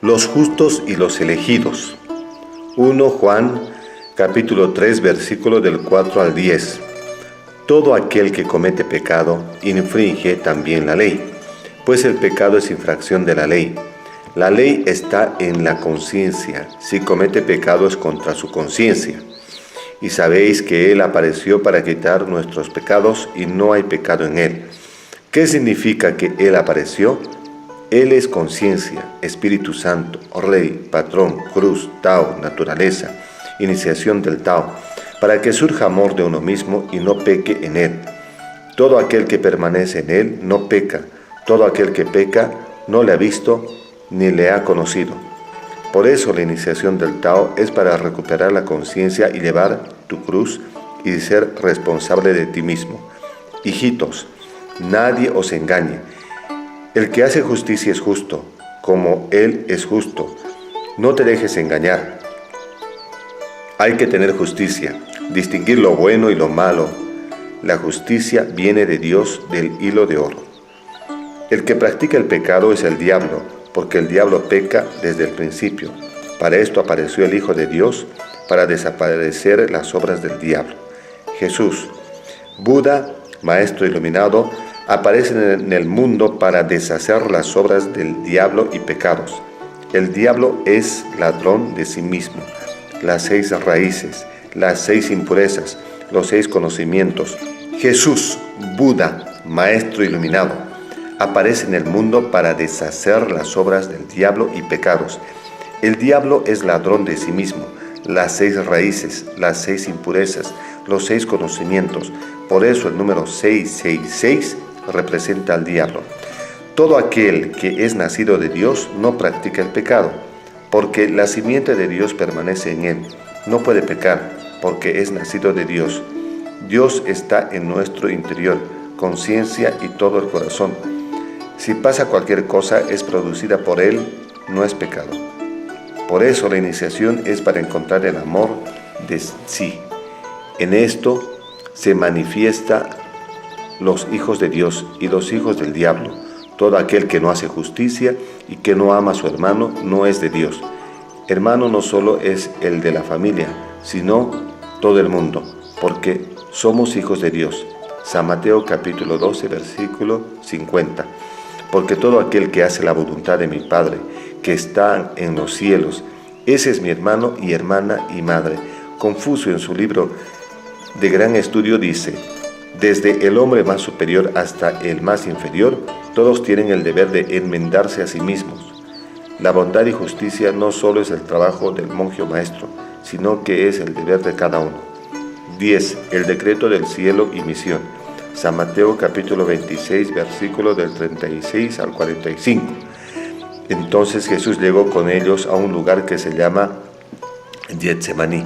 Los justos y los elegidos. 1 Juan capítulo 3 versículo del 4 al 10. Todo aquel que comete pecado infringe también la ley, pues el pecado es infracción de la ley. La ley está en la conciencia. Si comete pecado es contra su conciencia. Y sabéis que Él apareció para quitar nuestros pecados y no hay pecado en Él. ¿Qué significa que Él apareció? Él es conciencia, Espíritu Santo, Rey, Patrón, Cruz, Tao, naturaleza, iniciación del Tao, para que surja amor de uno mismo y no peque en Él. Todo aquel que permanece en Él no peca. Todo aquel que peca no le ha visto ni le ha conocido. Por eso la iniciación del Tao es para recuperar la conciencia y llevar tu cruz y ser responsable de ti mismo. Hijitos, nadie os engañe. El que hace justicia es justo, como Él es justo. No te dejes engañar. Hay que tener justicia, distinguir lo bueno y lo malo. La justicia viene de Dios del hilo de oro. El que practica el pecado es el diablo, porque el diablo peca desde el principio. Para esto apareció el Hijo de Dios, para desaparecer las obras del diablo. Jesús, Buda, Maestro iluminado, aparecen en el mundo para deshacer las obras del diablo y pecados. El diablo es ladrón de sí mismo. Las 6 raíces, las 6 impurezas, los 6 conocimientos. Jesús, Buda, Maestro iluminado, aparece en el mundo para deshacer las obras del diablo y pecados. El diablo es ladrón de sí mismo. Las 6 raíces, las 6 impurezas, los 6 conocimientos. Por eso el número 666 representa al diablo. Todo aquel que es nacido de Dios no practica el pecado, porque la simiente de Dios permanece en él. No puede pecar, porque es nacido de Dios. Dios está en nuestro interior, conciencia y todo el corazón. Si pasa cualquier cosa es producida por él, no es pecado. Por eso la iniciación es para encontrar el amor de sí. En esto se manifiesta los hijos de Dios y los hijos del diablo. Todo aquel que no hace justicia y que no ama a su hermano no es de Dios. Hermano no solo es el de la familia, sino todo el mundo, porque somos hijos de Dios. San Mateo capítulo 12, versículo 50. Porque todo aquel que hace la voluntad de mi Padre, que está en los cielos, ese es mi hermano y hermana y madre. Confucio en su libro de gran estudio dice: desde el hombre más superior hasta el más inferior, todos tienen el deber de enmendarse a sí mismos. La bondad y justicia no solo es el trabajo del monje o maestro, sino que es el deber de cada uno. 10. El decreto del cielo y misión. San Mateo capítulo 26, versículo del 36 al 45. Entonces Jesús llegó con ellos a un lugar que se llama Getsemaní,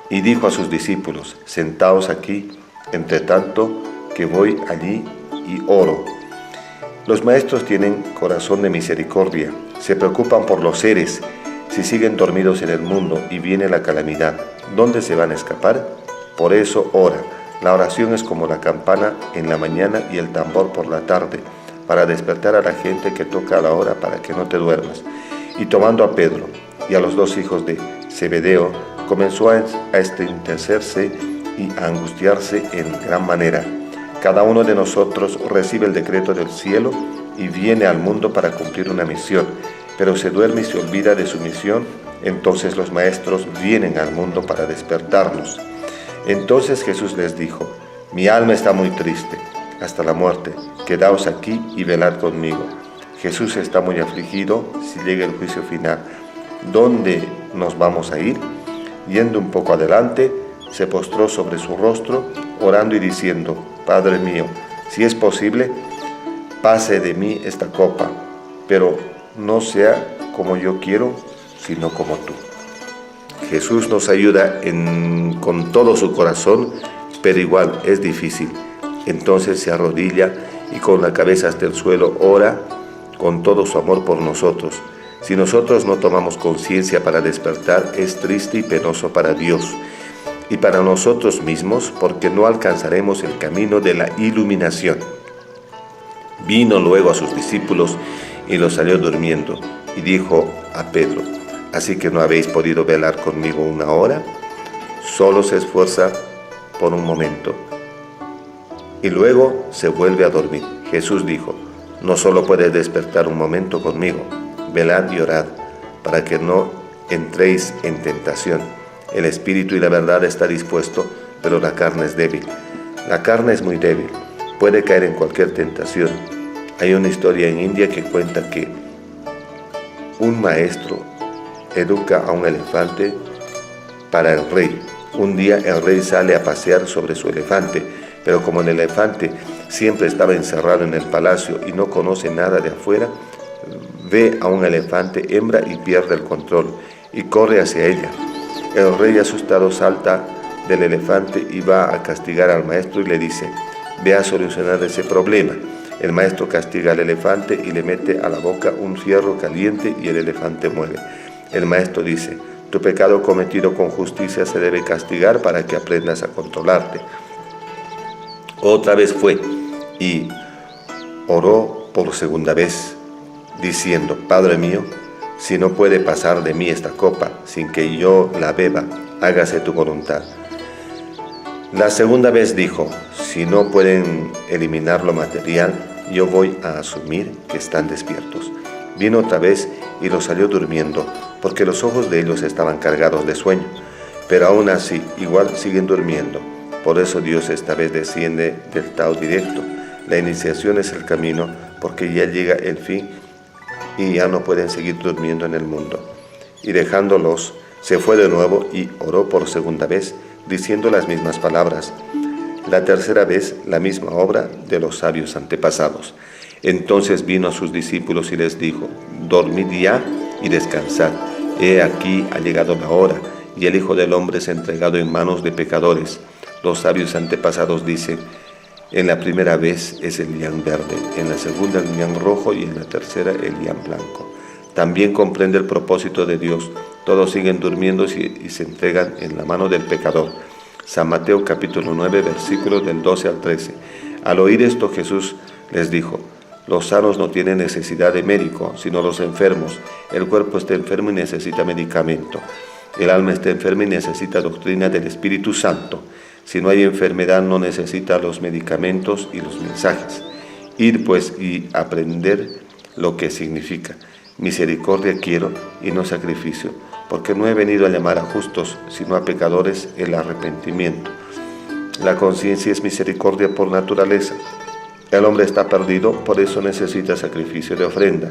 y dijo a sus discípulos: sentaos aquí, entre tanto que voy allí y oro. Los maestros tienen corazón de misericordia, se preocupan por los seres. Si siguen dormidos en el mundo y viene la calamidad, ¿dónde se van a escapar? Por eso ora. La oración es como la campana en la mañana y el tambor por la tarde, para despertar a la gente que toca a la hora para que no te duermas. Y tomando a Pedro y a los 2 hijos de Zebedeo, comenzó a entristecerse y a angustiarse en gran manera. Cada uno de nosotros recibe el decreto del cielo y viene al mundo para cumplir una misión, pero se duerme y se olvida de su misión. Entonces los maestros vienen al mundo para despertarnos. Entonces Jesús les dijo: mi alma está muy triste, hasta la muerte. Quedaos aquí y velad conmigo. Jesús está muy afligido si llega el juicio final. ¿Dónde nos vamos a ir? Yendo un poco adelante, se postró sobre su rostro, orando y diciendo: Padre mío, si es posible, pase de mí esta copa, pero no sea como yo quiero, sino como tú. Jesús nos ayuda con todo su corazón, pero igual es difícil. Entonces se arrodilla y con la cabeza hasta el suelo ora con todo su amor por nosotros. Si nosotros no tomamos conciencia para despertar, es triste y penoso para Dios y para nosotros mismos, porque no alcanzaremos el camino de la iluminación. Vino luego a sus discípulos y los salió durmiendo. y dijo a Pedro: ¿así que no habéis podido velar conmigo una hora? Solo se esfuerza por un momento y luego se vuelve a dormir. Jesús dijo: no solo puedes despertar un momento conmigo, velad y orad, para que no entréis en tentación. El espíritu y la verdad está dispuesto, pero la carne es débil. La carne es muy débil, puede caer en cualquier tentación. Hay una historia en India que cuenta que un maestro educa a un elefante para el rey. Un día el rey sale a pasear sobre su elefante, pero como el elefante siempre estaba encerrado en el palacio y no conoce nada de afuera, ve a un elefante hembra y pierde el control y corre hacia ella. El rey asustado salta del elefante y va a castigar al maestro y le dice: ve a solucionar ese problema. El maestro castiga al elefante y le mete a la boca un fierro caliente y el elefante muere. El maestro dice: tu pecado cometido con justicia se debe castigar para que aprendas a controlarte. Otra vez fue y oró por segunda vez, diciendo: Padre mío, si no puede pasar de mí esta copa sin que yo la beba, hágase tu voluntad. La segunda vez dijo: si no pueden eliminar lo material, yo voy a asumir que están despiertos. Vino otra vez y los salió durmiendo, porque los ojos de ellos estaban cargados de sueño, pero aún así, igual siguen durmiendo. Por eso Dios esta vez desciende del Tao directo. La iniciación es el camino, porque ya llega el fin y ya no pueden seguir durmiendo en el mundo. Y dejándolos, se fue de nuevo y oró por segunda vez, diciendo las mismas palabras. La tercera vez, la misma obra de los sabios antepasados. Entonces vino a sus discípulos y les dijo: dormid ya y descansad. He aquí ha llegado la hora, y el Hijo del Hombre es entregado en manos de pecadores. Los sabios antepasados dicen: en la primera vez es el lián verde, en la segunda el lián rojo y en la tercera el lián blanco. También comprende el propósito de Dios. Todos siguen durmiendo y se entregan en la mano del pecador. San Mateo capítulo 9, versículos del 12 al 13. Al oír esto, Jesús les dijo: los sanos no tienen necesidad de médico, sino los enfermos. El cuerpo está enfermo y necesita medicamento. El alma está enferma y necesita doctrina del Espíritu Santo. Si no hay enfermedad, no necesita los medicamentos y los mensajes. Ir pues y aprender lo que significa: misericordia quiero y no sacrificio, porque no he venido a llamar a justos, sino a pecadores el arrepentimiento. La conciencia es misericordia por naturaleza. El hombre está perdido, por eso necesita sacrificio de ofrenda.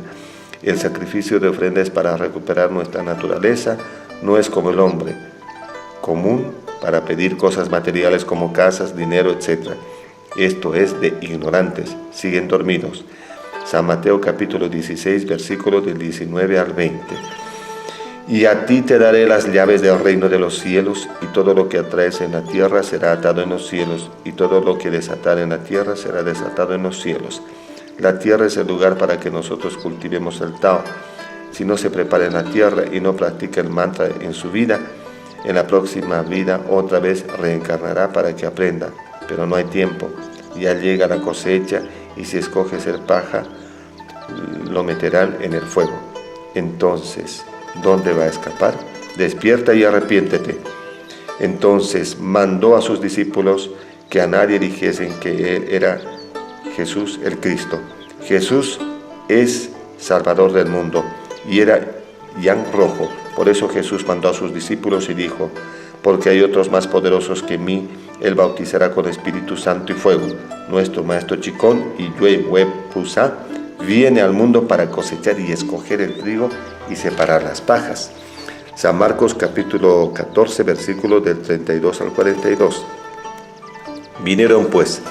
El sacrificio de ofrenda es para recuperar nuestra naturaleza, no es como el hombre común para pedir cosas materiales como casas, dinero, etc. Esto es de ignorantes, siguen dormidos. San Mateo capítulo 16, versículos del 19 al 20. Y a ti te daré las llaves del reino de los cielos, y todo lo que atraes en la tierra será atado en los cielos, y todo lo que desatar en la tierra será desatado en los cielos. La tierra es el lugar para que nosotros cultivemos el Tao. Si no se prepara en la tierra y no practica el mantra en su vida, en la próxima vida otra vez reencarnará para que aprenda, pero no hay tiempo. Ya llega la cosecha y si escoge ser paja, lo meterán en el fuego. Entonces, ¿dónde va a escapar? Despierta y arrepiéntete. Entonces mandó a sus discípulos que a nadie dijesen que él era Jesús el Cristo. Jesús es Salvador del mundo y era lián rojo. Por eso Jesús mandó a sus discípulos y dijo: porque hay otros más poderosos que mí, él bautizará con Espíritu Santo y fuego. Nuestro maestro Chikón y Yue Web Pusa viene al mundo para cosechar y escoger el trigo y separar las pajas. San Marcos capítulo 14, versículos del 32 al 42. Vinieron pues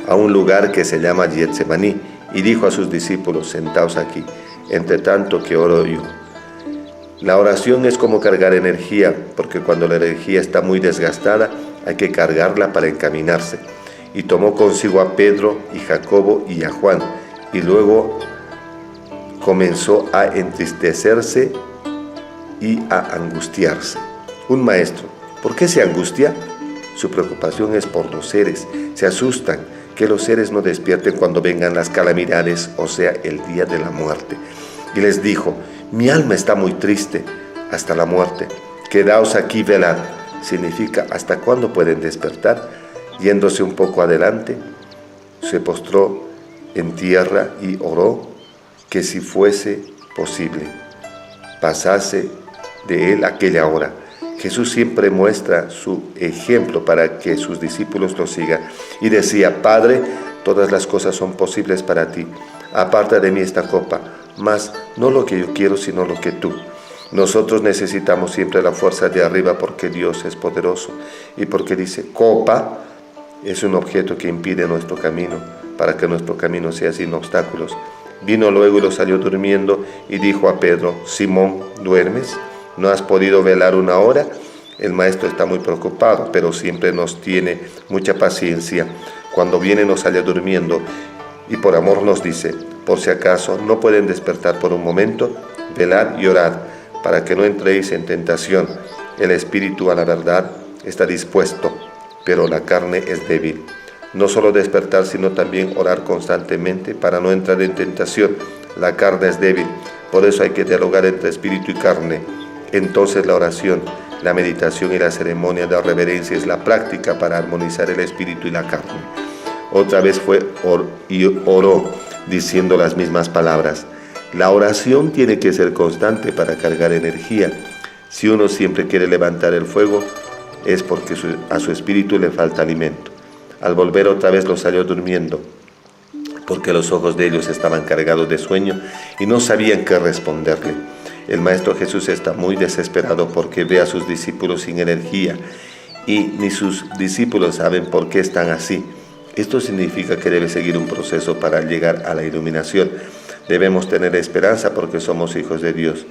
a un lugar que se llama Getsemaní, y dijo a sus discípulos: sentaos aquí, entre tanto que oro yo. La oración es como cargar energía, porque cuando la energía está muy desgastada, hay que cargarla para encaminarse. Y tomó consigo a Pedro y Jacobo y a Juan, y luego comenzó a entristecerse y a angustiarse. Un maestro, ¿por qué se angustia? Su preocupación es por los seres. Se asustan que los seres no despierten cuando vengan las calamidades, o sea, el día de la muerte. Y les dijo: Mi alma está muy triste hasta la muerte. Quedaos aquí, velad. Significa, ¿hasta cuándo pueden despertar? Yéndose un poco adelante, se postró en tierra y oró que si fuese posible, pasase de él aquella hora. Jesús siempre muestra su ejemplo para que sus discípulos lo sigan. Y decía: Padre, todas las cosas son posibles para ti. Aparta de mí esta copa, mas no lo que yo quiero, sino lo que tú. Nosotros necesitamos siempre la fuerza de arriba porque Dios es poderoso y porque dice: copa es un objeto que impide nuestro camino, para que nuestro camino sea sin obstáculos. Vino luego y lo salió durmiendo y dijo a Pedro: Simón, ¿duermes? ¿No has podido velar una hora? El maestro está muy preocupado, pero siempre nos tiene mucha paciencia. Cuando viene nos halla durmiendo y por amor nos dice: por si acaso no pueden despertar por un momento, velad y orad, para que no entréis en tentación. El espíritu a la verdad está dispuesto, pero la carne es débil. No solo despertar, sino también orar constantemente para no entrar en tentación. La carne es débil, por eso hay que dialogar entre espíritu y carne. Entonces la oración, la meditación y la ceremonia de reverencia es la práctica para armonizar el espíritu y la carne. Otra vez fue y oró, diciendo las mismas palabras. La oración tiene que ser constante para cargar energía. Si uno siempre quiere levantar el fuego, es porque a su espíritu le falta alimento. Al volver otra vez los salió durmiendo, porque los ojos de ellos estaban cargados de sueño y no sabían qué responderle. El Maestro Jesús está muy desesperado porque ve a sus discípulos sin energía y ni sus discípulos saben por qué están así. Esto significa que debe seguir un proceso para llegar a la iluminación. Debemos tener esperanza porque somos hijos de Dios.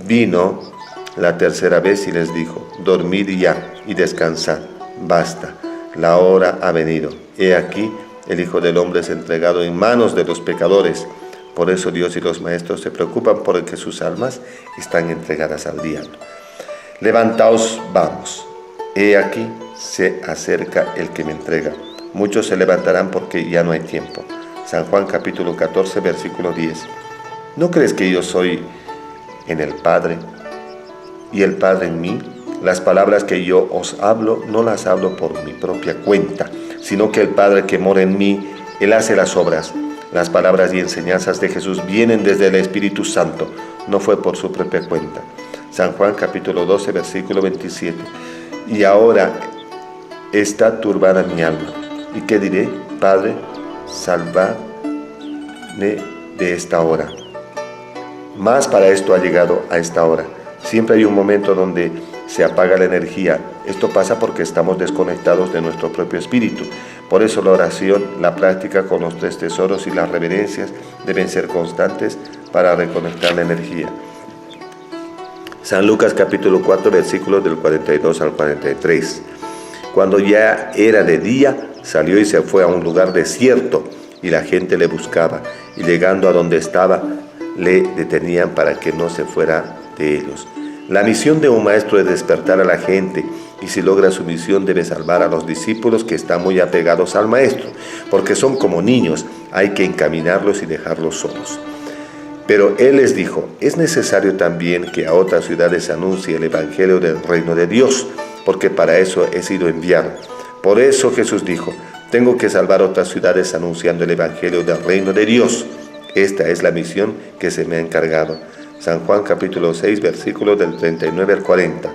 Vino la tercera vez y les dijo: dormid ya y descansad, basta, la hora ha venido. He aquí, el Hijo del Hombre es entregado en manos de los pecadores. Por eso Dios y los maestros se preocupan porque sus almas están entregadas al diablo. Levantaos, vamos. He aquí, se acerca el que me entrega. Muchos se levantarán porque ya no hay tiempo. San Juan capítulo 14, versículo 10. ¿No crees que yo soy en el Padre y el Padre en mí? Las palabras que yo os hablo no las hablo por mi propia cuenta, sino que el Padre que mora en mí, Él hace las obras. Las palabras y enseñanzas de Jesús vienen desde el Espíritu Santo, no fue por su propia cuenta. San Juan capítulo 12, versículo 27. Y ahora está turbada mi alma. ¿Y qué diré? Padre, sálvame de esta hora. Mas para esto ha llegado a esta hora. Siempre hay un momento donde se apaga la energía. Esto pasa porque estamos desconectados de nuestro propio espíritu. Por eso la oración, la práctica con los 3 tesoros y las reverencias deben ser constantes para reconectar la energía. San Lucas capítulo 4, versículos del 42 al 43. Cuando ya era de día, salió y se fue a un lugar desierto, y la gente le buscaba, y llegando a donde estaba, le detenían para que no se fuera de ellos. La misión de un maestro es despertar a la gente, y si logra su misión debe salvar a los discípulos que están muy apegados al maestro, porque son como niños, hay que encaminarlos y dejarlos solos. Pero él les dijo: es necesario también que a otras ciudades anuncie el evangelio del reino de Dios, porque para eso he sido enviado. Por eso Jesús dijo: tengo que salvar otras ciudades anunciando el evangelio del reino de Dios. Esta es la misión que se me ha encargado. San Juan capítulo 6, versículos del 39 al 40.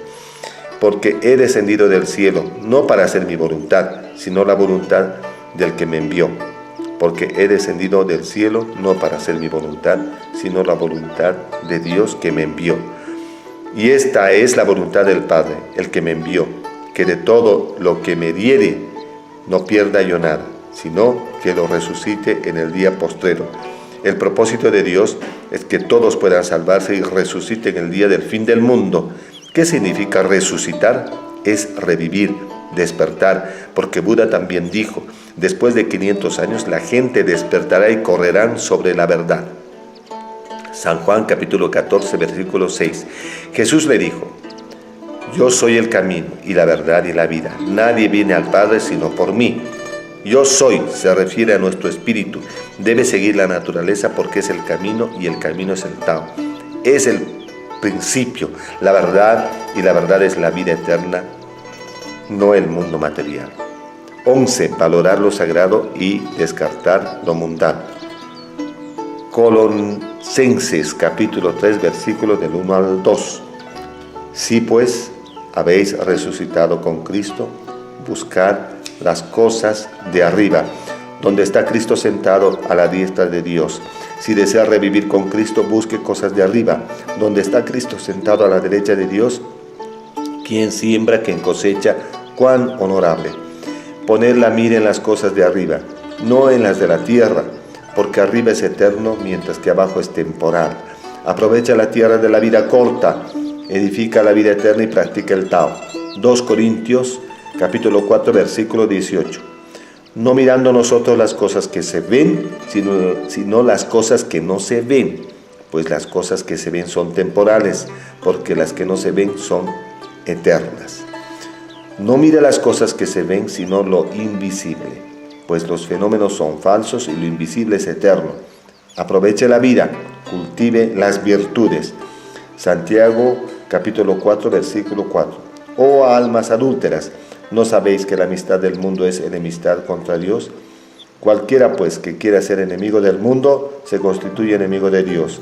Porque he descendido del cielo, no para hacer mi voluntad, sino la voluntad del que me envió. Porque he descendido del cielo, no para hacer mi voluntad, sino la voluntad de Dios que me envió. Y esta es la voluntad del Padre, el que me envió, que de todo lo que me diere, no pierda yo nada, sino que lo resucite en el día postrero. El propósito de Dios es que todos puedan salvarse y resuciten el día del fin del mundo. ¿Qué significa resucitar? Es revivir, despertar, porque Buda también dijo: después de 500 años la gente despertará y correrán sobre la verdad. San Juan capítulo 14, versículo 6. Jesús le dijo: yo soy el camino y la verdad y la vida. Nadie viene al Padre sino por mí. Yo soy, se refiere a nuestro espíritu. Debe seguir la naturaleza porque es el camino y el camino es el Tao. es el principio, la verdad, y la verdad es la vida eterna, no el mundo material. 11. Valorar lo sagrado y descartar lo mundano. Colosenses capítulo 3 versículos del 1 al 2. Si pues habéis resucitado con Cristo, buscad las cosas de arriba, donde está Cristo sentado a la diestra de Dios. Si desea revivir con Cristo, busque cosas de arriba, donde está Cristo sentado a la derecha de Dios. Quien siembra, quien cosecha, cuán honorable. Poner la mira en las cosas de arriba, no en las de la tierra, porque arriba es eterno, mientras que abajo es temporal. Aprovecha la tierra de la vida corta, edifica la vida eterna y practica el Tao. 2 Corintios capítulo 4 versículo 18. No mirando nosotros las cosas que se ven, sino las cosas que no se ven, pues las cosas que se ven son temporales, porque las que no se ven son eternas. No mire las cosas que se ven, sino lo invisible, pues los fenómenos son falsos y lo invisible es eterno. Aproveche la vida, cultive las virtudes. Santiago capítulo 4 versículo 4. Oh almas adúlteras, ¿no sabéis que la amistad del mundo es enemistad contra Dios? Cualquiera pues que quiera ser enemigo del mundo, se constituye enemigo de Dios.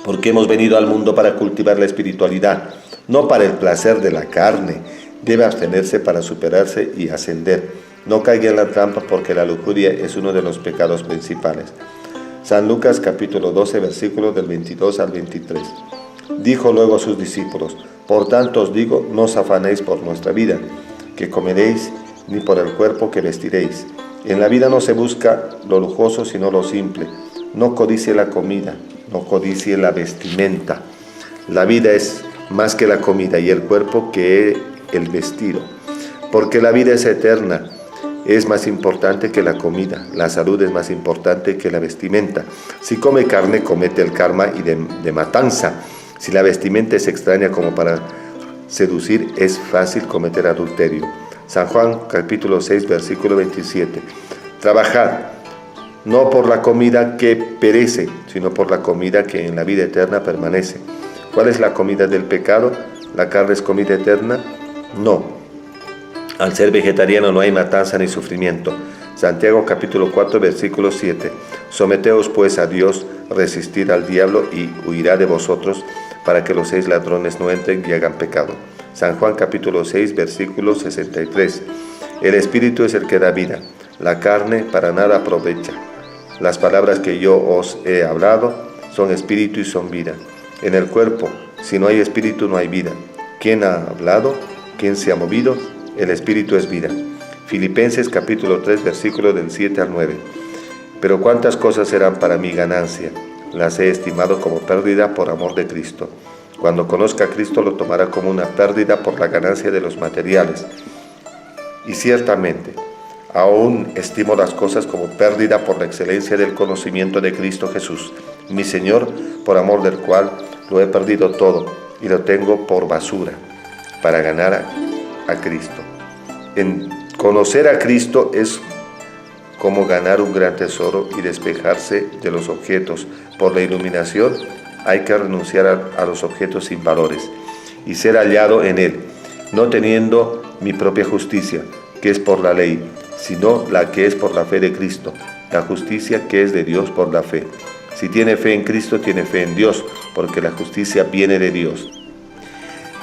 Porque hemos venido al mundo para cultivar la espiritualidad, no para el placer de la carne. Debe abstenerse para superarse y ascender. No caiga en la trampa, porque la lujuria es uno de los pecados principales. San Lucas capítulo 12 versículos del 22 al 23. Dijo luego a sus discípulos: por tanto os digo, no os afanéis por nuestra vida, que comeréis, ni por el cuerpo que vestiréis. En la vida no se busca lo lujoso, sino lo simple. No codicie la comida, no codicie la vestimenta. La vida es más que la comida, y el cuerpo que el vestido. Porque la vida es eterna, es más importante que la comida. La salud es más importante que la vestimenta. Si come carne, comete el karma y de matanza. Si la vestimenta es extraña como para seducir, es fácil cometer adulterio. San Juan capítulo 6 versículo 27. Trabajad, no por la comida que perece, sino por la comida que en la vida eterna permanece. ¿Cuál es la comida del pecado? ¿La carne es comida eterna? No. Al ser vegetariano no hay matanza ni sufrimiento. Santiago capítulo 4 versículo 7. Someteos pues a Dios, resistid al diablo y huirá de vosotros, para que los 6 ladrones no entren y hagan pecado. San Juan capítulo 6 versículo 63. El espíritu es el que da vida, la carne para nada aprovecha. Las palabras que yo os he hablado son espíritu y son vida. En el cuerpo, si no hay espíritu, no hay vida. ¿Quién ha hablado? ¿Quién se ha movido? El espíritu es vida. Filipenses capítulo 3 versículos del 7 al 9. Pero cuántas cosas eran para mi ganancia, las he estimado como pérdida por amor de Cristo. Cuando conozca a Cristo, lo tomará como una pérdida por la ganancia de los materiales. Y ciertamente, aún estimo las cosas como pérdida por la excelencia del conocimiento de Cristo Jesús, mi Señor, por amor del cual lo he perdido todo y lo tengo por basura, para ganar a Cristo. En conocer a Cristo es como ganar un gran tesoro y despejarse de los objetos. Por la iluminación hay que renunciar a los objetos sin valores y ser hallado en Él, no teniendo mi propia justicia, que es por la ley, sino la que es por la fe de Cristo, la justicia que es de Dios por la fe. Si tiene fe en Cristo, tiene fe en Dios, porque la justicia viene de Dios.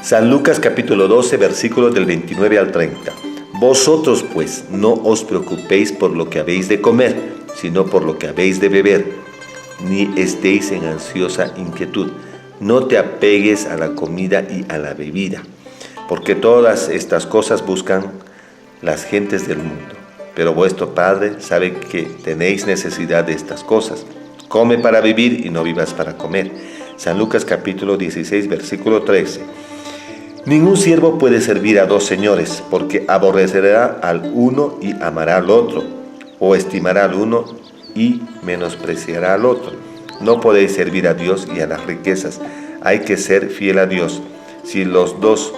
San Lucas capítulo 12 versículos del 29 al 30. Vosotros pues no os preocupéis por lo que habéis de comer, sino por lo que habéis de beber, ni estéis en ansiosa inquietud. No te apegues a la comida y a la bebida, porque todas estas cosas buscan las gentes del mundo. Pero vuestro Padre sabe que tenéis necesidad de estas cosas. Come para vivir y no vivas para comer. San Lucas capítulo 16 versículo 13. Ningún siervo puede servir a 2 señores, porque aborrecerá al uno y amará al otro, o estimará al uno y menospreciará al otro. No podéis servir a Dios y a las riquezas. Hay que ser fiel a Dios. Si los 2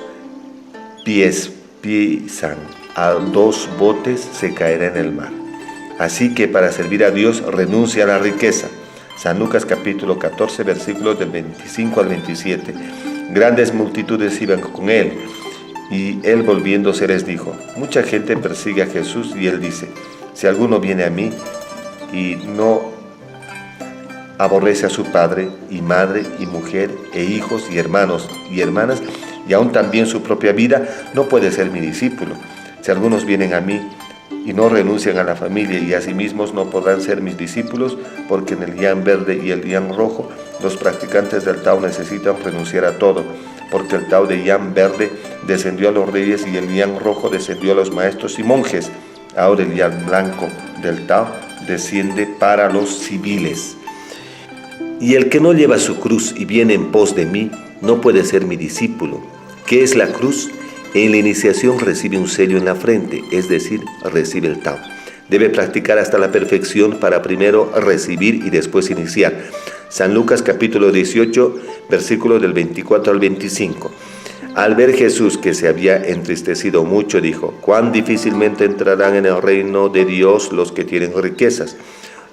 pies pisan a 2 botes, se caerá en el mar. Así que para servir a Dios renuncia a la riqueza. San Lucas capítulo 14, versículos del 25 al 27. Grandes multitudes iban con él, y él volviéndose les dijo: mucha gente persigue a Jesús, y él dice: si alguno viene a mí y no aborrece a su padre y madre y mujer e hijos y hermanos y hermanas, y aún también su propia vida, no puede ser mi discípulo. Si algunos vienen a mí y no renuncian a la familia y a sí mismos, no podrán ser mis discípulos, porque en el yan verde y el yan rojo los practicantes del Tao necesitan renunciar a todo, porque el Tao de yan verde descendió a los reyes y el yan rojo descendió a los maestros y monjes. Ahora el yan blanco del Tao desciende para los civiles. Y el que no lleva su cruz y viene en pos de mí, no puede ser mi discípulo. ¿Qué es la cruz? En la iniciación recibe un sello en la frente, es decir, recibe el Tao. Debe practicar hasta la perfección para primero recibir y después iniciar. San Lucas capítulo 18, versículos del 24 al 25. Al ver Jesús que se había entristecido mucho, dijo: cuán difícilmente entrarán en el reino de Dios los que tienen riquezas.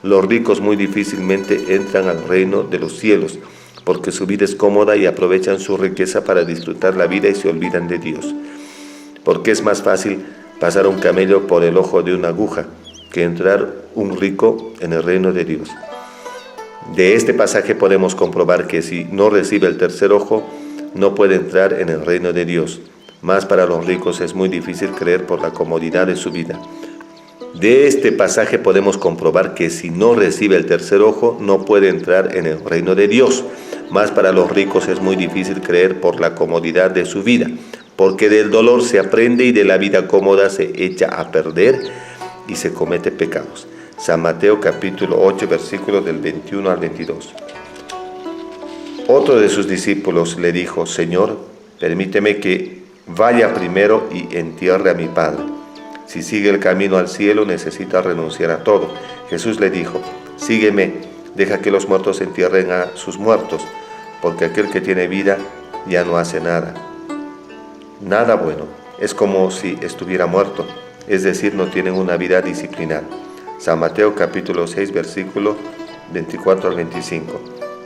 Los ricos muy difícilmente entran al reino de los cielos, porque su vida es cómoda y aprovechan su riqueza para disfrutar la vida y se olvidan de Dios. Porque es más fácil pasar un camello por el ojo de una aguja que entrar un rico en el reino de Dios. De este pasaje podemos comprobar que si no recibe el tercer ojo, no puede entrar en el reino de Dios. Más para los ricos es muy difícil creer por la comodidad de su vida. De este pasaje podemos comprobar que si no recibe el tercer ojo, no puede entrar en el reino de Dios. Más para los ricos es muy difícil creer por la comodidad de su vida, porque del dolor se aprende y de la vida cómoda se echa a perder y se comete pecados. San Mateo capítulo 8, versículos del 21 al 22. Otro de sus discípulos le dijo: Señor, permíteme que vaya primero y entierre a mi padre. Si sigue el camino al cielo, necesita renunciar a todo. Jesús le dijo: sígueme, deja que los muertos entierren a sus muertos, porque aquel que tiene vida ya no hace nada. Nada bueno, es como si estuviera muerto, es decir, no tienen una vida disciplinada. San Mateo capítulo 6, versículo 24 al 25.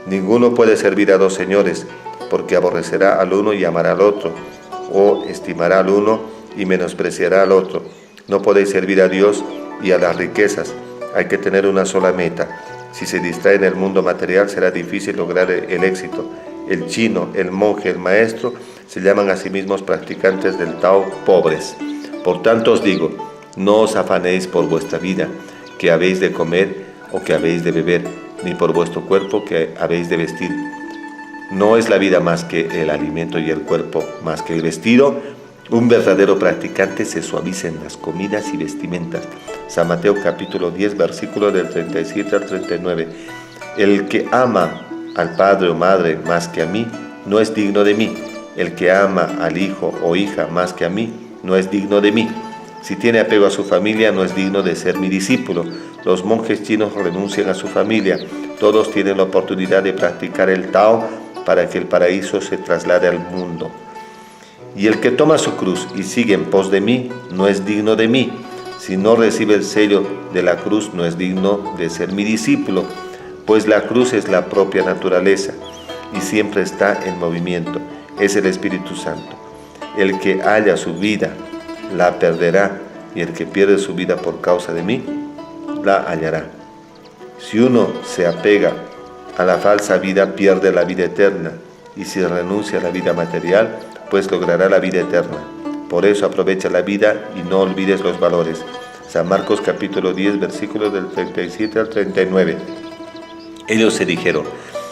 Ninguno puede servir a dos señores, porque aborrecerá al uno y amará al otro, o estimará al uno y menospreciará al otro. No podéis servir a Dios y a las riquezas. Hay que tener una sola meta. Si se distrae en el mundo material, será difícil lograr el éxito. El chino, el monje, el maestro se llaman a sí mismos practicantes del Tao pobres. Por tanto os digo, no os afanéis por vuestra vida, que habéis de comer o que habéis de beber, ni por vuestro cuerpo que habéis de vestir. ¿No es la vida más que el alimento y el cuerpo más que el vestido? Un verdadero practicante se suaviza en las comidas y vestimentas. San Mateo capítulo 10, versículos del 37 al 39. El que ama al padre o madre más que a mí, no es digno de mí. El que ama al hijo o hija más que a mí, no es digno de mí. Si tiene apego a su familia, no es digno de ser mi discípulo. Los monjes chinos renuncian a su familia. Todos tienen la oportunidad de practicar el Tao para que el paraíso se traslade al mundo. Y el que toma su cruz y sigue en pos de mí, no es digno de mí. Si no recibe el sello de la cruz, no es digno de ser mi discípulo, pues la cruz es la propia naturaleza y siempre está en movimiento. Es el Espíritu Santo. El que halla su vida, la perderá, y el que pierde su vida por causa de mí, la hallará. Si uno se apega a la falsa vida, pierde la vida eterna, y si renuncia a la vida material, pues logrará la vida eterna. Por eso aprovecha la vida y no olvides los valores. San Marcos capítulo 10, versículos del 37 al 39. Ellos se dijeron: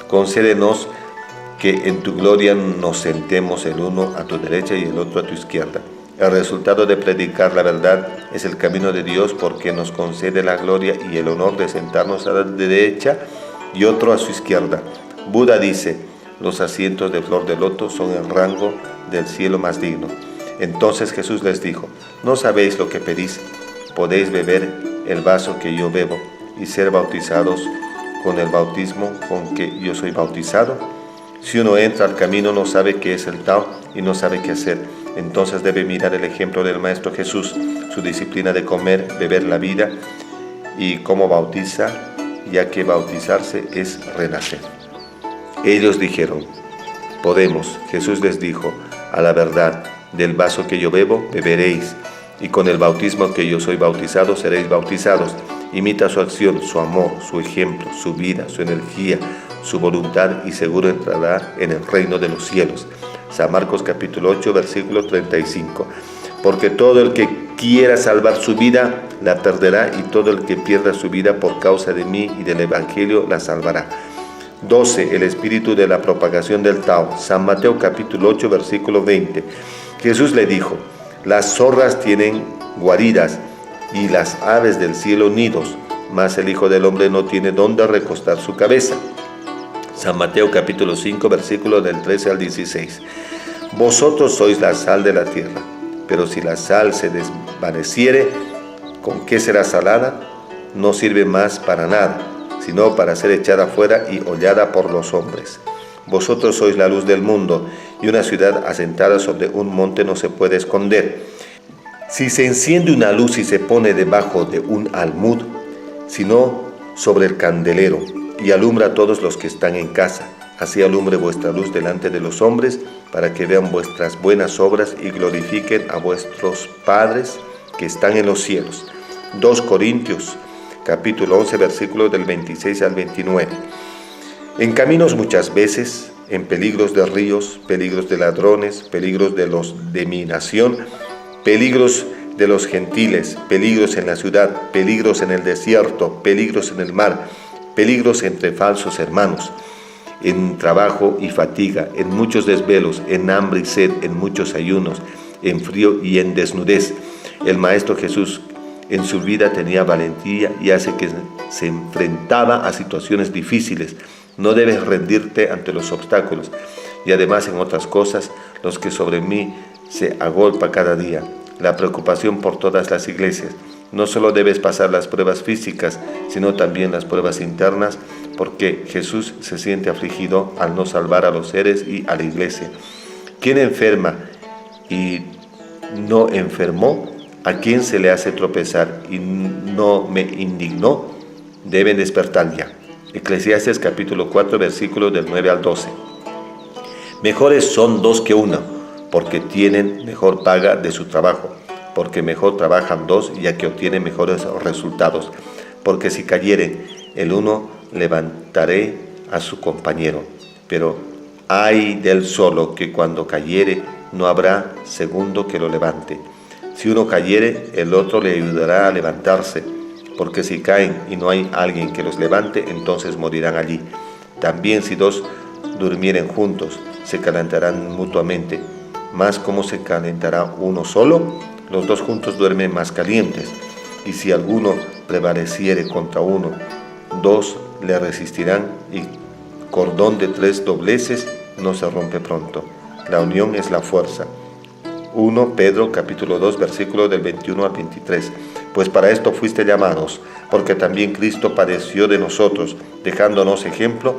concédenos que en tu gloria nos sentemos el uno a tu derecha y el otro a tu izquierda. El resultado de predicar la verdad es el camino de Dios, porque nos concede la gloria y el honor de sentarnos a la derecha y otro a su izquierda. Buda dice: los asientos de flor de loto son el rango del cielo más digno. Entonces Jesús les dijo: ¿no sabéis lo que pedís? ¿Podéis beber el vaso que yo bebo y ser bautizados con el bautismo con que yo soy bautizado? Si uno entra al camino, no sabe qué es el Tao y no sabe qué hacer. Entonces debe mirar el ejemplo del Maestro Jesús, su disciplina de comer, beber la vida y cómo bautiza ya que bautizarse es renacer. Ellos dijeron: podemos. Jesús les dijo: a la verdad, del vaso que yo bebo, beberéis, y con el bautismo que yo soy bautizado, seréis bautizados. Imita su acción, su amor, su ejemplo, su vida, su energía, su voluntad, y seguro entrará en el reino de los cielos. San Marcos capítulo 8, versículo 35. Porque todo el que quiera salvar su vida, la perderá, y todo el que pierda su vida por causa de mí y del Evangelio, la salvará. 12. El espíritu de la propagación del Tao. San Mateo capítulo 8, versículo 20. Jesús le dijo: las zorras tienen guaridas y las aves del cielo nidos, mas el Hijo del Hombre no tiene dónde recostar su cabeza. San Mateo capítulo 5, versículos del 13 al 16. Vosotros sois la sal de la tierra, pero si la sal se desvaneciere, ¿con qué será salada? No sirve más para nada, sino para ser echada fuera y hollada por los hombres. Vosotros sois la luz del mundo, y una ciudad asentada sobre un monte no se puede esconder. Si se enciende una luz y se pone debajo de un almud, sino sobre el candelero, y alumbra a todos los que están en casa. Así alumbre vuestra luz delante de los hombres, para que vean vuestras buenas obras y glorifiquen a vuestros padres que están en los cielos. 2 Corintios capítulo 11, versículos del 26 al 29. En caminos muchas veces, en peligros de ríos, peligros de ladrones, peligros de mi nación, peligros de los gentiles, peligros en la ciudad, peligros en el desierto, peligros en el mar, peligros entre falsos hermanos, en trabajo y fatiga, en muchos desvelos, en hambre y sed, en muchos ayunos, en frío y en desnudez. El Maestro Jesús en su vida tenía valentía y hace que se enfrentaba a situaciones difíciles. No debes rendirte ante los obstáculos, y además en otras cosas, los que sobre mí se agolpa cada día. La preocupación por todas las iglesias. No solo debes pasar las pruebas físicas, sino también las pruebas internas, porque Jesús se siente afligido al no salvar a los seres y a la iglesia. ¿Quién enferma y no enfermó? ¿A quién se le hace tropezar y no me indignó? Deben despertar ya. Eclesiastes capítulo 4, versículos del 9 al 12. Mejores son dos que uno, porque tienen mejor paga de su trabajo, porque mejor trabajan dos, ya que obtienen mejores resultados. Porque si cayeren el uno, levantaré a su compañero. Pero ay del solo, que cuando cayere no habrá segundo que lo levante. Si uno cayere, el otro le ayudará a levantarse, porque si caen y no hay alguien que los levante, entonces morirán allí. También si dos durmieren juntos, se calentarán mutuamente. Mas ¿cómo se calentará uno solo? Los dos juntos duermen más calientes. Y si alguno prevaleciere contra uno, dos le resistirán, y cordón de 3 dobleces no se rompe pronto. La unión es la fuerza. 1 Pedro capítulo 2, versículos del 21 al 23. Pues para esto fuiste llamados, porque también Cristo padeció de nosotros, dejándonos ejemplo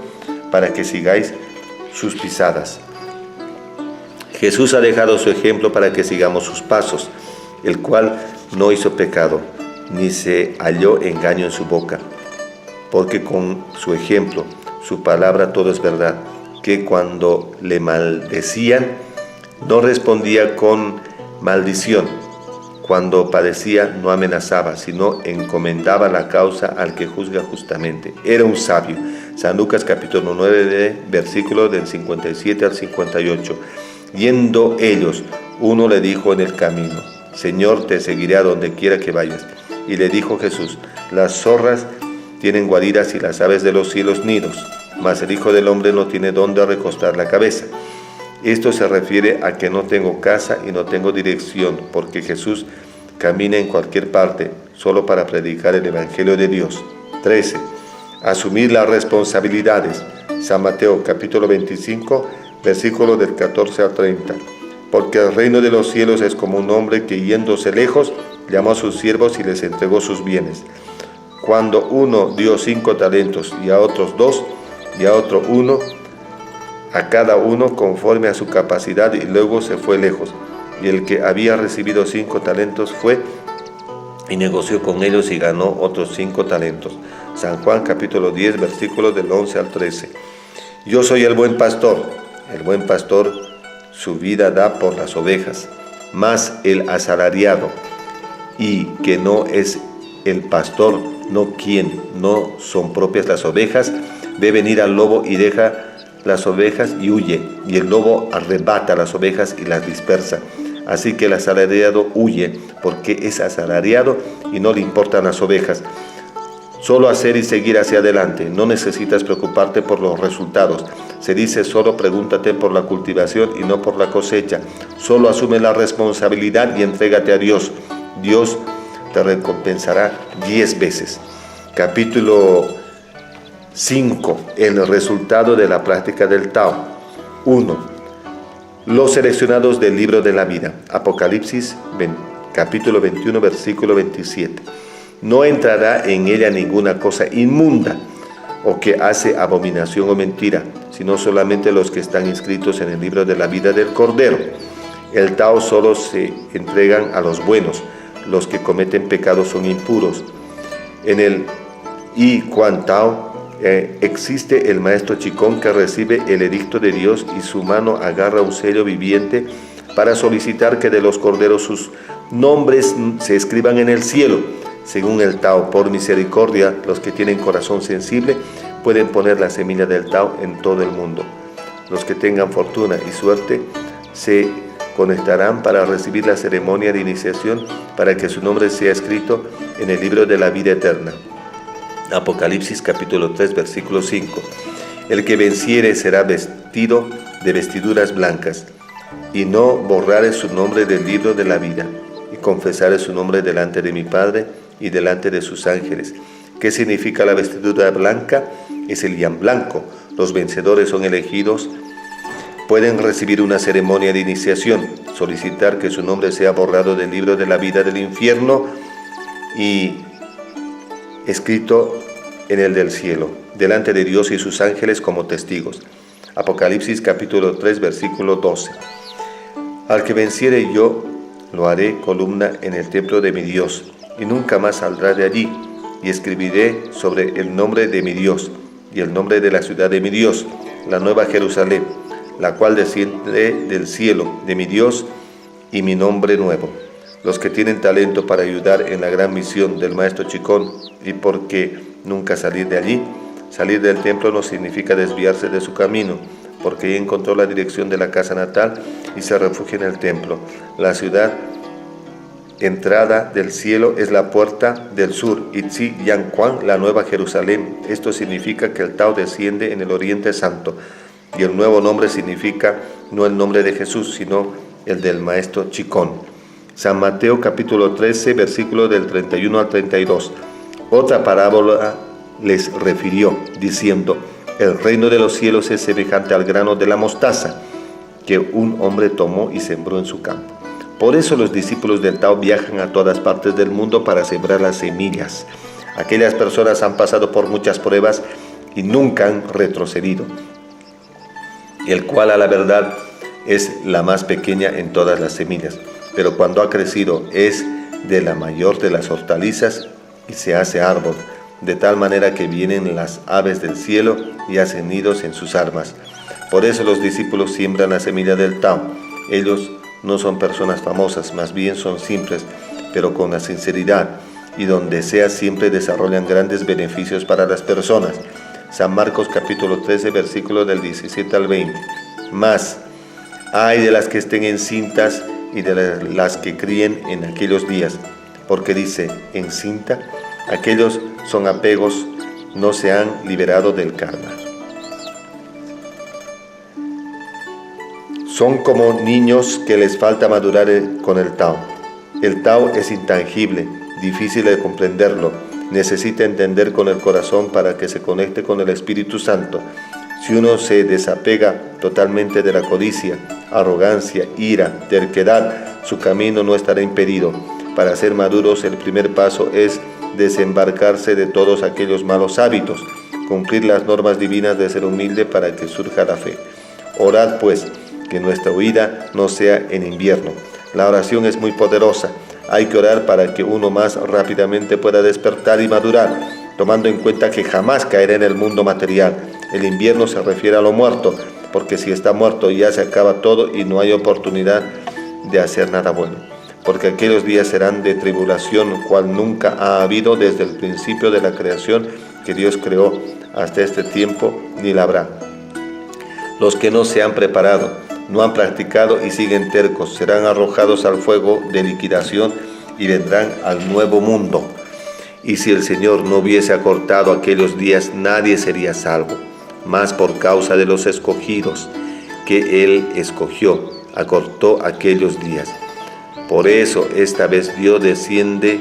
para que sigáis sus pisadas. Jesús ha dejado su ejemplo para que sigamos sus pasos, el cual no hizo pecado, ni se halló engaño en su boca, porque con su ejemplo, su palabra, todo es verdad, que cuando le maldecían, no respondía con maldición. Cuando padecía, no amenazaba, sino encomendaba la causa al que juzga justamente. Era un sabio. San Lucas capítulo 9, versículos del 57 al 58. Yendo ellos, uno le dijo en el camino: Señor, te seguiré a donde quiera que vayas. Y le dijo Jesús: las zorras tienen guaridas y las aves de los cielos nidos, mas el Hijo del Hombre no tiene dónde recostar la cabeza. Esto se refiere a que no tengo casa y no tengo dirección, porque Jesús camina en cualquier parte, solo para predicar el Evangelio de Dios. 13. Asumir las responsabilidades. San Mateo capítulo 25, versículos del 14 al 30. Porque el reino de los cielos es como un hombre que, yéndose lejos, llamó a sus siervos y les entregó sus bienes. Cuando uno dio 5 talentos, y a otros 2, y a otro 1, a cada uno conforme a su capacidad, y luego se fue lejos. Y el que había recibido 5 talentos fue y negoció con ellos y ganó otros 5 talentos. San Juan capítulo 10, versículos del 11 al 13. Yo soy el buen pastor su vida da por las ovejas, mas el asalariado, y que no es el pastor, no quien no son propias las ovejas, ve venir al lobo y deja las ovejas y huye, y el lobo arrebata las ovejas y las dispersa. Así que el asalariado huye porque es asalariado y no le importan las ovejas. Solo hacer y seguir hacia adelante, no necesitas preocuparte por los resultados. Se dice solo pregúntate por la cultivación y no por la cosecha. Solo asume la responsabilidad y entrégate a Dios. Dios te recompensará 10 veces. Capítulo 5. El resultado de la práctica del Tao. 1. Los seleccionados del libro de la vida. Apocalipsis capítulo 21, versículo 27. No entrará en ella ninguna cosa inmunda o que hace abominación o mentira, sino solamente los que están inscritos en el libro de la vida del Cordero. El Tao solo se entregan a los buenos, los que cometen pecados son impuros. En el I Kuan Tao existe el maestro Chikón que recibe el edicto de Dios y su mano agarra un sello viviente para solicitar que de los corderos sus nombres se escriban en el cielo. Según el Tao, por misericordia, los que tienen corazón sensible pueden poner la semilla del Tao en todo el mundo. Los que tengan fortuna y suerte se conectarán para recibir la ceremonia de iniciación para que su nombre sea escrito en el libro de la vida eterna. Apocalipsis capítulo 3, versículo 5. El que venciere será vestido de vestiduras blancas, y no borraré su nombre del libro de la vida, y confesaré su nombre delante de mi Padre y delante de sus ángeles. ¿Qué significa la vestidura blanca? Es el yan blanco. Los vencedores son elegidos, pueden recibir una ceremonia de iniciación, solicitar que su nombre sea borrado del libro de la vida del infierno y escrito en el del cielo, delante de Dios y sus ángeles como testigos. Apocalipsis capítulo 3, versículo 12. Al que venciere yo lo haré columna en el templo de mi Dios, y nunca más saldrá de allí, y escribiré sobre el nombre de mi Dios, y el nombre de la ciudad de mi Dios, la nueva Jerusalén, la cual desciende del cielo de mi Dios, y mi nombre nuevo. Los que tienen talento para ayudar en la gran misión del maestro Chikón, y porque nunca salir de allí, salir del templo no significa desviarse de su camino, porque ahí encontró la dirección de la casa natal y se refugia en el templo. La ciudad entrada del cielo es la puerta del sur, Itzi Yan Kuan, la nueva Jerusalén. Esto significa que el Tao desciende en el Oriente Santo, y el nuevo nombre significa no el nombre de Jesús, sino el del maestro Chikón. San Mateo capítulo 13, versículo del 31 al 32. Otra parábola les refirió, diciendo: el reino de los cielos es semejante al grano de la mostaza, que un hombre tomó y sembró en su campo. Por eso los discípulos del Tao viajan a todas partes del mundo para sembrar las semillas. Aquellas personas han pasado por muchas pruebas y nunca han retrocedido, el cual a la verdad es la más pequeña en todas las semillas, pero cuando ha crecido es de la mayor de las hortalizas y se hace árbol, de tal manera que vienen las aves del cielo y hacen nidos en sus armas. Por eso los discípulos siembran la semilla del Tao. Ellos no son personas famosas, más bien son simples, pero con la sinceridad, y donde sea siempre desarrollan grandes beneficios para las personas. San Marcos capítulo 13, versículos del 17 al 20. Mas, ay de las que estén encintas y de las que críen en aquellos días, porque dice, encinta, aquellos son apegos, no se han liberado del karma. Son como niños que les falta madurar con el Tao. El Tao es intangible, difícil de comprenderlo. Necesita entender con el corazón para que se conecte con el Espíritu Santo. Si uno se desapega totalmente de la codicia, arrogancia, ira, terquedad, su camino no estará impedido. Para ser maduros, el primer paso es desembarcarse de todos aquellos malos hábitos, cumplir las normas divinas de ser humilde para que surja la fe. Orad pues, que nuestra huida no sea en invierno. La oración es muy poderosa. Hay que orar para que uno más rápidamente pueda despertar y madurar. tomando en cuenta que jamás caerá en el mundo material. El invierno se refiere a lo muerto, porque si está muerto ya se acaba todo y no hay oportunidad de hacer nada bueno. Porque aquellos días serán de tribulación, cual nunca ha habido desde el principio de la creación que Dios creó hasta este tiempo, ni la habrá. Los que no se han preparado, no han practicado y siguen tercos, serán arrojados al fuego de liquidación y vendrán al nuevo mundo. Y si el Señor no hubiese acortado aquellos días, nadie sería salvo. Mas por causa de los escogidos que Él escogió, acortó aquellos días. Por eso esta vez Dios desciende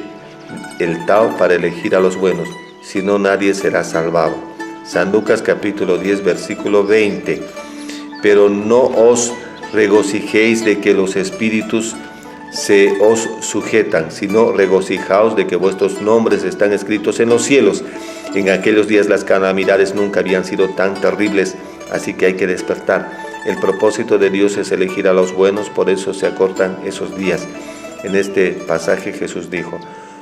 el Tao para elegir a los buenos, si no nadie será salvado. San Lucas capítulo 10 versículo 20. Pero no os regocijéis de que los espíritus se os sujetan, sino regocijaos de que vuestros nombres están escritos en los cielos. En aquellos días las calamidades nunca habían sido tan terribles, así que hay que despertar. El propósito de Dios es elegir a los buenos, por eso se acortan esos días. En este pasaje Jesús dijo,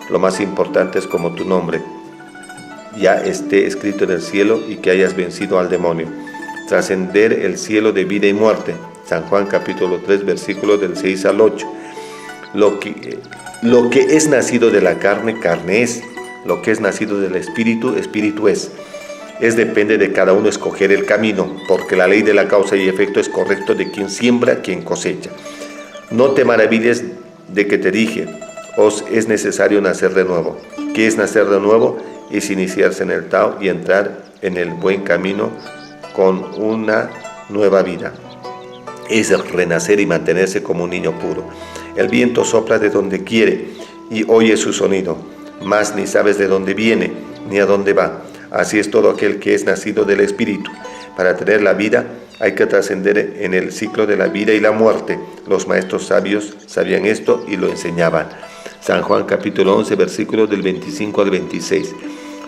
lo más importante es como tu nombre ya esté escrito en el cielo y que hayas vencido al demonio. Trascender el cielo de vida y muerte. San Juan capítulo 3 versículos del 6 al 8. Lo que es nacido de la carne, carne es. Lo que es nacido del espíritu, espíritu es. Depende de cada uno escoger el camino, porque la ley de la causa y efecto es correcto de quien siembra, quien cosecha. No te maravilles de que te dije, os es necesario nacer de nuevo. ¿Qué es nacer de nuevo? Es iniciarse en el Tao y entrar en el buen camino con una nueva vida. Es renacer y mantenerse como un niño puro. El viento sopla de donde quiere y oye su sonido, mas ni sabes de dónde viene ni a dónde va. Así es todo aquel que es nacido del Espíritu. Para tener la vida hay que trascender en el ciclo de la vida y la muerte. Los maestros sabios sabían esto y lo enseñaban. San Juan capítulo 11 versículos del 25 al 26.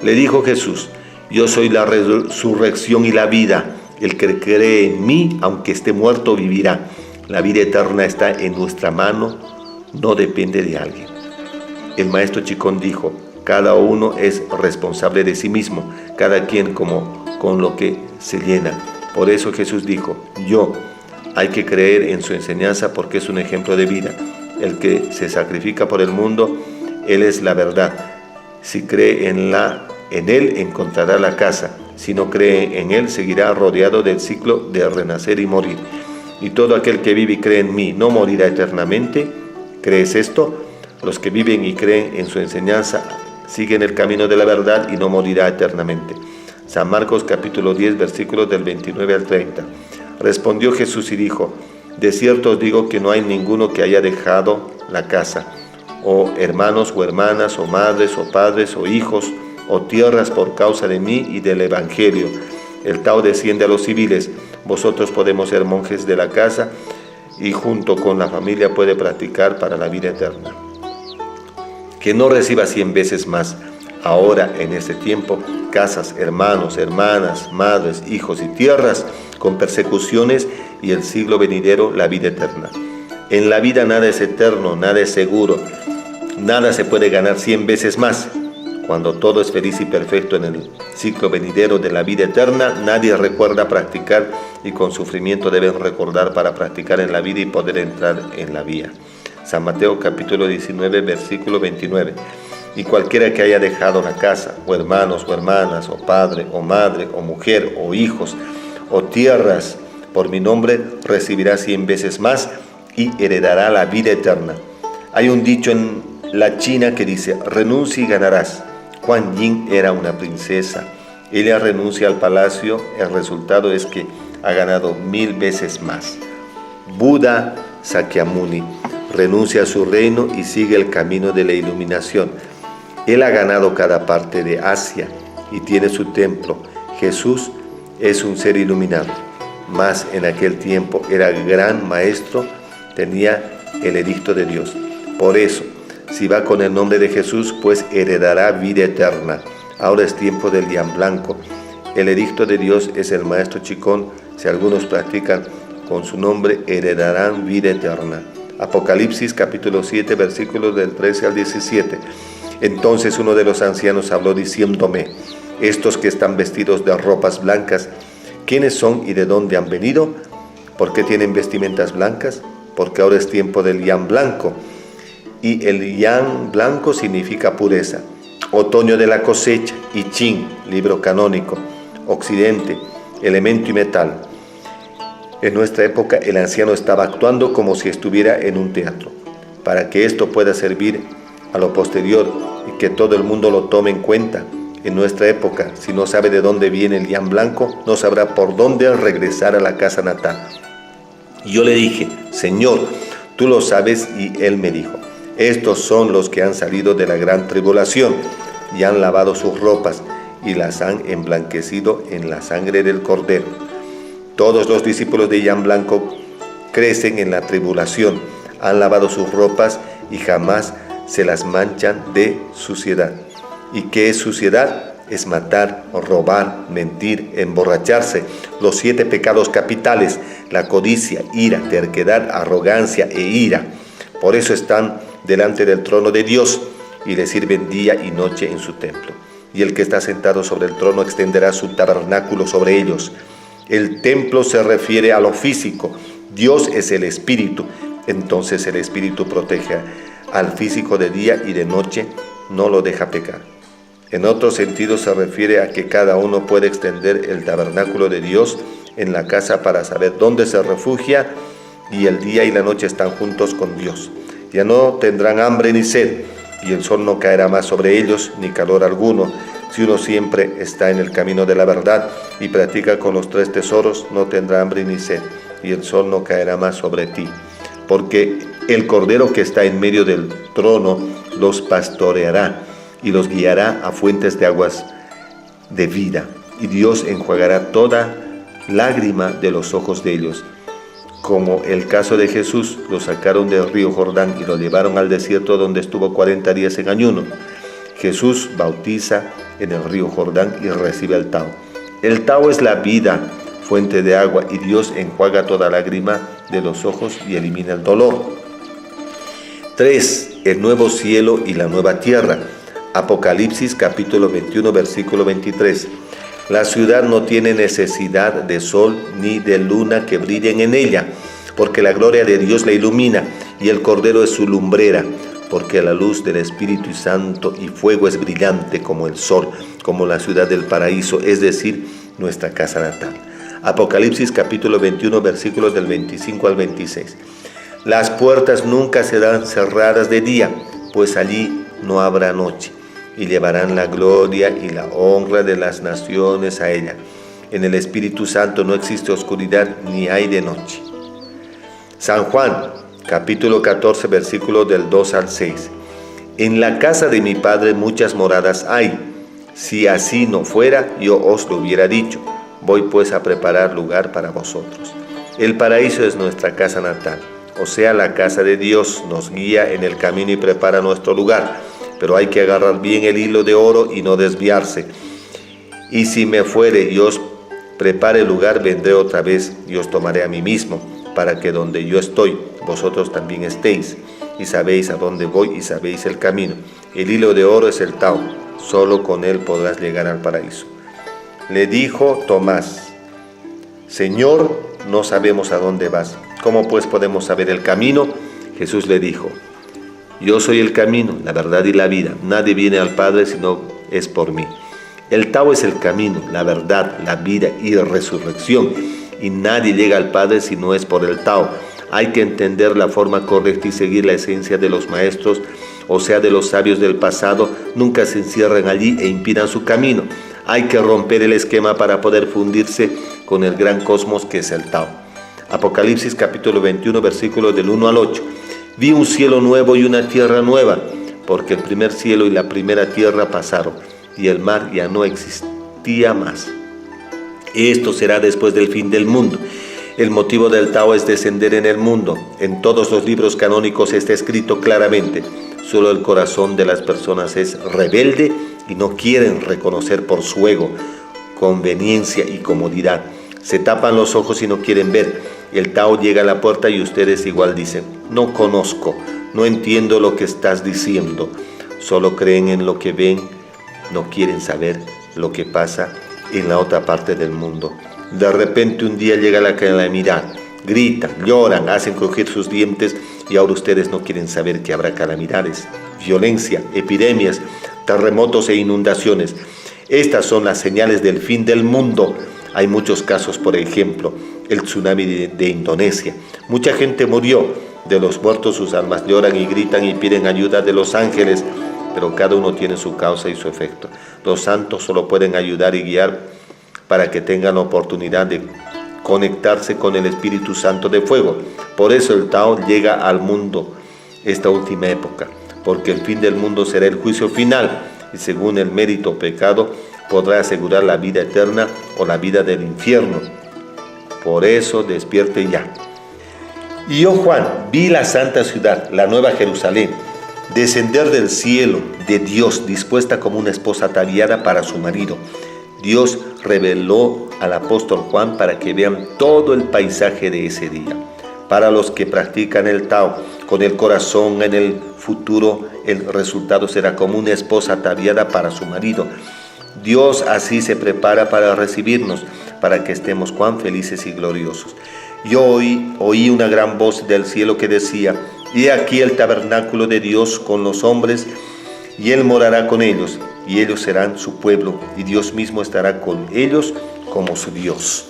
Le dijo Jesús, yo soy la resurrección y la vida. El que cree en mí, aunque esté muerto, vivirá. La vida eterna está en nuestra mano, no depende de alguien. El maestro Chicón dijo, cada uno es responsable de sí mismo, cada quien con lo que se llena. Por eso Jesús dijo, hay que creer en su enseñanza porque es un ejemplo de vida. El que se sacrifica por el mundo, Él es la verdad. Si cree en Él, encontrará la casa. Si no cree en Él, seguirá rodeado del ciclo de renacer y morir. Y todo aquel que vive y cree en mí no morirá eternamente. ¿Crees esto? Los que viven y creen en su enseñanza siguen el camino de la verdad y no morirá eternamente. San Marcos capítulo 10 versículos del 29 al 30. Respondió Jesús y dijo, de cierto os digo que no hay ninguno que haya dejado la casa, o hermanos o hermanas, o madres o padres o hijos, o tierras por causa de mí y del Evangelio. El Tao desciende a los civiles. Vosotros podemos ser monjes de la casa y junto con la familia puede practicar para la vida eterna. Que no reciba 100 veces más, ahora en este tiempo, casas, hermanos, hermanas, madres, hijos y tierras, con persecuciones y el siglo venidero la vida eterna. En la vida nada es eterno, nada es seguro, nada se puede ganar 100 veces más. Cuando todo es feliz y perfecto en el ciclo venidero de la vida eterna, nadie recuerda practicar y con sufrimiento deben recordar para practicar en la vida y poder entrar en la vía. San Mateo capítulo 19 versículo 29. Y cualquiera que haya dejado la casa, o hermanos o hermanas, o padre o madre, o mujer o hijos, o tierras, por mi nombre, recibirá 100 veces más y heredará la vida eterna. Hay un dicho en la China que dice, renuncia y ganarás. Kuan Yin era una princesa. Ella renuncia al palacio, el resultado es que ha ganado 1000 veces más. Buda Sakyamuni renuncia a su reino y sigue el camino de la iluminación. Él ha ganado cada parte de Asia y tiene su templo. Jesús es un ser iluminado, mas en aquel tiempo era gran maestro, tenía el edicto de Dios. Por eso, si va con el nombre de Jesús, pues heredará vida eterna. Ahora es tiempo del lián blanco. El edicto de Dios es el maestro Chicón. Si algunos practican con su nombre, heredarán vida eterna. Apocalipsis capítulo 7 versículos del 13 al 17. Entonces uno de los ancianos habló diciéndome: estos que están vestidos de ropas blancas, ¿quiénes son y de dónde han venido? ¿Por qué tienen vestimentas blancas? Porque ahora es tiempo del yam blanco, y el yam blanco significa pureza. Otoño de la cosecha, I Ching, libro canónico. Occidente, elemento y metal. En nuestra época el anciano estaba actuando como si estuviera en un teatro. Para que esto pueda servir a lo posterior y que todo el mundo lo tome en cuenta, en nuestra época, si no sabe de dónde viene el yam blanco, no sabrá por dónde regresar a la casa natal. Y yo le dije: Señor, tú lo sabes. Y él me dijo: estos son los que han salido de la gran tribulación y han lavado sus ropas y las han emblanquecido en la sangre del Cordero. Todos los discípulos de yam blanco crecen en la tribulación, han lavado sus ropas y jamás se las manchan de suciedad. ¿Y qué es suciedad? Es matar, robar, mentir, emborracharse, los 7 pecados capitales: la codicia, ira, terquedad, arrogancia e ira. Por eso están delante del trono de Dios y le sirven día y noche en su templo. Y el que está sentado sobre el trono extenderá su tabernáculo sobre ellos. El templo se refiere a lo físico. Dios es el Espíritu. Entonces el Espíritu protege al físico de día y de noche, no lo deja pecar. En otro sentido se refiere a que cada uno puede extender el tabernáculo de Dios en la casa para saber dónde se refugia, y el día y la noche están juntos con Dios. Ya no tendrán hambre ni sed, y el sol no caerá más sobre ellos, ni calor alguno. Si uno siempre está en el camino de la verdad y practica con los 3 tesoros, no tendrá hambre ni sed, y el sol no caerá más sobre ti. Porque el Cordero que está en medio del trono los pastoreará y los guiará a fuentes de aguas de vida, y Dios enjuagará toda lágrima de los ojos de ellos. Como el caso de Jesús, lo sacaron del río Jordán y lo llevaron al desierto, donde estuvo 40 días en ayuno. Jesús bautiza en el río Jordán y recibe el Tao. El Tao es la vida, fuente de agua, y Dios enjuaga toda lágrima de los ojos y elimina el dolor. 3. El nuevo cielo y la nueva tierra. Apocalipsis capítulo 21, versículo 23. La ciudad no tiene necesidad de sol ni de luna que brillen en ella, porque la gloria de Dios la ilumina, y el Cordero es su lumbrera, porque la luz del Espíritu Santo y fuego es brillante como el sol, como la ciudad del paraíso, es decir, nuestra casa natal. Apocalipsis capítulo 21, versículos del 25 al 26. Las puertas nunca serán cerradas de día, pues allí no habrá noche, y llevarán la gloria y la honra de las naciones a ella. En el Espíritu Santo no existe oscuridad ni hay de noche. San Juan, capítulo 14, versículos del 2 al 6. En la casa de mi Padre muchas moradas hay. Si así no fuera, yo os lo hubiera dicho. Voy pues a preparar lugar para vosotros. El paraíso es nuestra casa natal, o sea, la casa de Dios. Nos guía en el camino y prepara nuestro lugar. Pero hay que agarrar bien el hilo de oro y no desviarse. Y si me fuere y os prepare lugar, vendré otra vez y os tomaré a mí mismo, para que donde yo estoy, vosotros también estéis. Y sabéis a dónde voy y sabéis el camino. El hilo de oro es el Tao, solo con él podrás llegar al paraíso. Le dijo Tomás: Señor, no sabemos a dónde vas. ¿Cómo pues podemos saber el camino? Jesús le dijo: Yo soy el camino, la verdad y la vida. Nadie viene al Padre si no es por mí. El Tao es el camino, la verdad, la vida y la resurrección. Y nadie llega al Padre si no es por el Tao. Hay que entender la forma correcta y seguir la esencia de los maestros, o sea, de los sabios del pasado. Nunca se encierran allí e impidan su camino. Hay que romper el esquema para poder fundirse con el gran cosmos que es el Tao. Apocalipsis capítulo 21, versículos del 1 al 8. Vi un cielo nuevo y una tierra nueva, porque el primer cielo y la primera tierra pasaron, y el mar ya no existía más. Esto será después del fin del mundo. El motivo del Tao es descender en el mundo. En todos los libros canónicos está escrito claramente. Solo el corazón de las personas es rebelde y no quieren reconocer por su ego, conveniencia y comodidad. Se tapan los ojos y no quieren ver. El Tao llega a la puerta y ustedes igual dicen: no conozco, no entiendo lo que estás diciendo. Solo creen en lo que ven, no quieren saber lo que pasa en la otra parte del mundo. De repente un día llega la calamidad, gritan, lloran, hacen crujir sus dientes y ahora ustedes no quieren saber que habrá calamidades, violencia, epidemias, terremotos e inundaciones. Estas son las señales del fin del mundo. Hay muchos casos, por ejemplo, el tsunami de Indonesia. Mucha gente murió. De los muertos sus almas lloran y gritan y piden ayuda de los ángeles, pero cada uno tiene su causa y su efecto. Los santos solo pueden ayudar y guiar para que tengan la oportunidad de conectarse con el Espíritu Santo de fuego. Por eso el Tao llega al mundo esta última época, porque el fin del mundo será el juicio final, y según el mérito o pecado podrá asegurar la vida eterna o la vida del infierno. Por eso despierte ya. Y yo, Juan, vi la santa ciudad, la nueva Jerusalén, descender del cielo de Dios, dispuesta como una esposa ataviada para su marido. Dios reveló al apóstol Juan para que vean todo el paisaje de ese día. Para los que practican el Tao con el corazón en el futuro, el resultado será como una esposa ataviada para su marido. Dios así se prepara para recibirnos, para que estemos cuán felices y gloriosos. Yo oí una gran voz del cielo que decía: «He aquí el tabernáculo de Dios con los hombres, y Él morará con ellos, y ellos serán su pueblo, y Dios mismo estará con ellos como su Dios».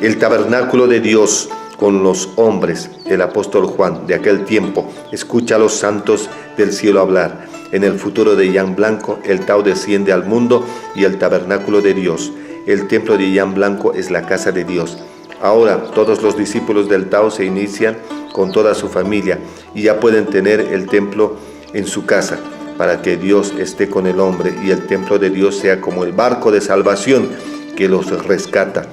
El tabernáculo de Dios con los hombres. El apóstol Juan de aquel tiempo escucha a los santos del cielo hablar. En el futuro de Yan Blanco, el Tao desciende al mundo y el tabernáculo de Dios. El templo de Yan Blanco es la casa de Dios. Ahora todos los discípulos del Tao se inician con toda su familia y ya pueden tener el templo en su casa, para que Dios esté con el hombre y el templo de Dios sea como el barco de salvación que los rescata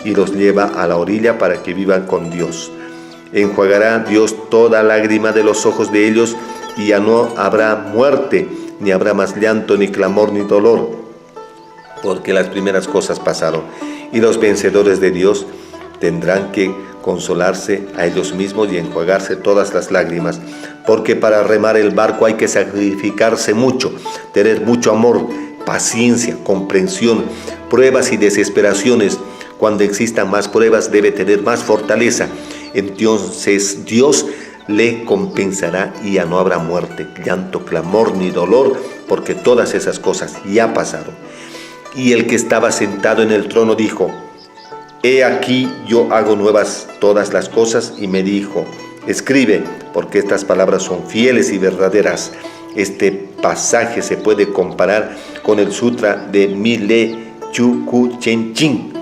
y los lleva a la orilla para que vivan con Dios. Enjuagará Dios toda lágrima de los ojos de ellos y ya no habrá muerte, ni habrá más llanto, ni clamor, ni dolor, porque las primeras cosas pasaron. Y los vencedores de Dios tendrán que consolarse a ellos mismos y enjuagarse todas las lágrimas, porque para remar el barco hay que sacrificarse mucho, tener mucho amor, paciencia, comprensión, pruebas y desesperaciones. Cuando existan más pruebas debe tener más fortaleza. Entonces Dios le compensará y ya no habrá muerte, llanto, clamor ni dolor, porque todas esas cosas ya pasaron. Y el que estaba sentado en el trono dijo: «He aquí yo hago nuevas todas las cosas», y me dijo: «Escribe, porque estas palabras son fieles y verdaderas». Este pasaje se puede comparar con el sutra de Mile Chuku Chen Chin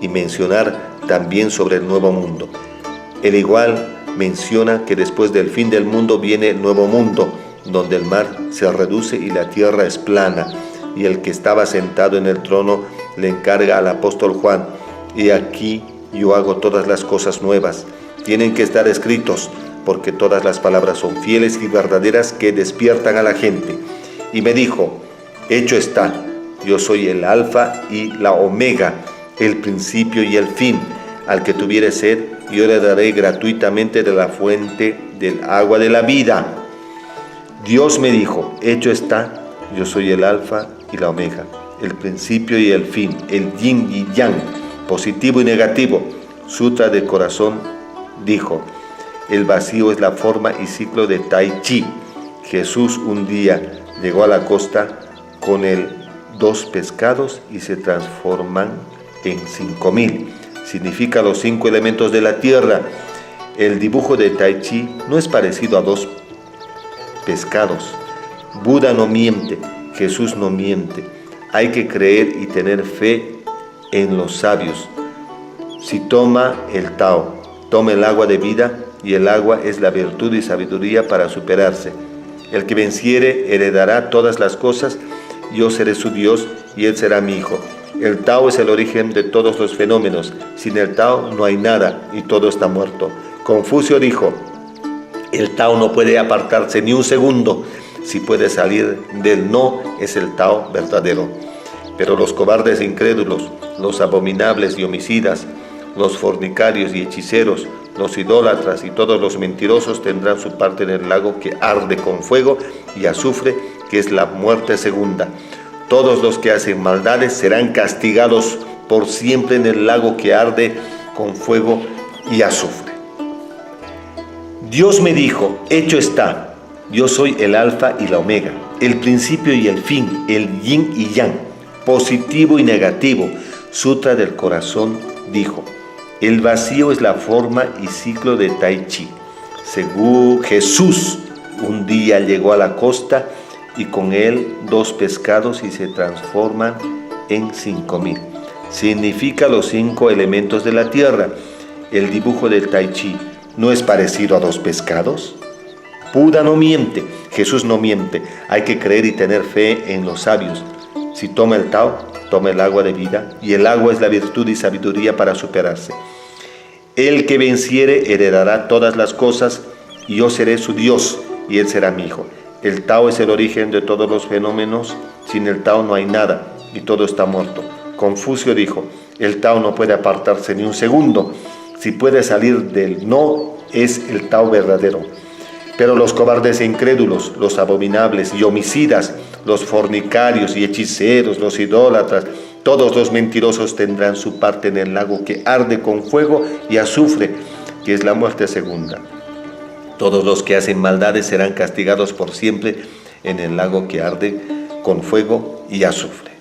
y mencionar también sobre el nuevo mundo. El igual menciona que después del fin del mundo viene el nuevo mundo, donde el mar se reduce y la tierra es plana. Y el que estaba sentado en el trono le encarga al apóstol Juan: «Y aquí yo hago todas las cosas nuevas. Tienen que estar escritos, porque todas las palabras son fieles y verdaderas que despiertan a la gente». Y me dijo: «Hecho está, yo soy el alfa y la omega, el principio y el fin. Al que tuviere sed, yo le daré gratuitamente de la fuente del agua de la vida». Dios me dijo: «Hecho está, yo soy el alfa y la omega, el principio y el fin, el yin y yang, positivo y negativo». Sutra del corazón dijo: «El vacío es la forma y ciclo de Tai Chi». Jesús un día llegó a la costa con 2 pescados y se transforman en 5,000. Significa los 5 elementos de la tierra. El dibujo de Tai Chi no es parecido a 2 pescados. Buda no miente, Jesús no miente. Hay que creer y tener fe en los sabios. Si toma el Tao, toma el agua de vida, y el agua es la virtud y sabiduría para superarse. El que venciere heredará todas las cosas, yo seré su Dios y él será mi hijo. El Tao es el origen de todos los fenómenos. Sin el Tao no hay nada y todo está muerto. Confucio dijo: «El Tao no puede apartarse ni un segundo. Si puede salir del no, es el Tao verdadero». Pero los cobardes e incrédulos, los abominables y homicidas, los fornicarios y hechiceros, los idólatras y todos los mentirosos tendrán su parte en el lago que arde con fuego y azufre que es la muerte segunda. Todos los que hacen maldades serán castigados por siempre en el lago que arde con fuego y azufre. Dios me dijo, hecho está, yo soy el alfa y la omega, el principio y el fin, el yin y yang, positivo y negativo. Sutra del corazón dijo, el vacío es la forma y ciclo de Tai Chi. Según Jesús, un día llegó a la costa y con él 2 pescados y se transforman en 5,000. Significa los 5 elementos de la tierra. El dibujo del Tai Chi no es parecido a 2 pescados. Buda no miente, Jesús no miente. Hay que creer y tener fe en los sabios. Si toma el Tao, toma el agua de vida, y el agua es la virtud y sabiduría para superarse. El que venciere heredará todas las cosas, y yo seré su Dios, y él será mi hijo. El Tao es el origen de todos los fenómenos. Sin el Tao no hay nada, y todo está muerto. Confucio dijo, el Tao no puede apartarse ni un segundo. Si puede salir del no, es el Tao verdadero. Pero los cobardes e incrédulos, los abominables y homicidas, los fornicarios y hechiceros, los idólatras, todos los mentirosos tendrán su parte en el lago que arde con fuego y azufre, que es la muerte segunda. Todos los que hacen maldades serán castigados por siempre en el lago que arde con fuego y azufre.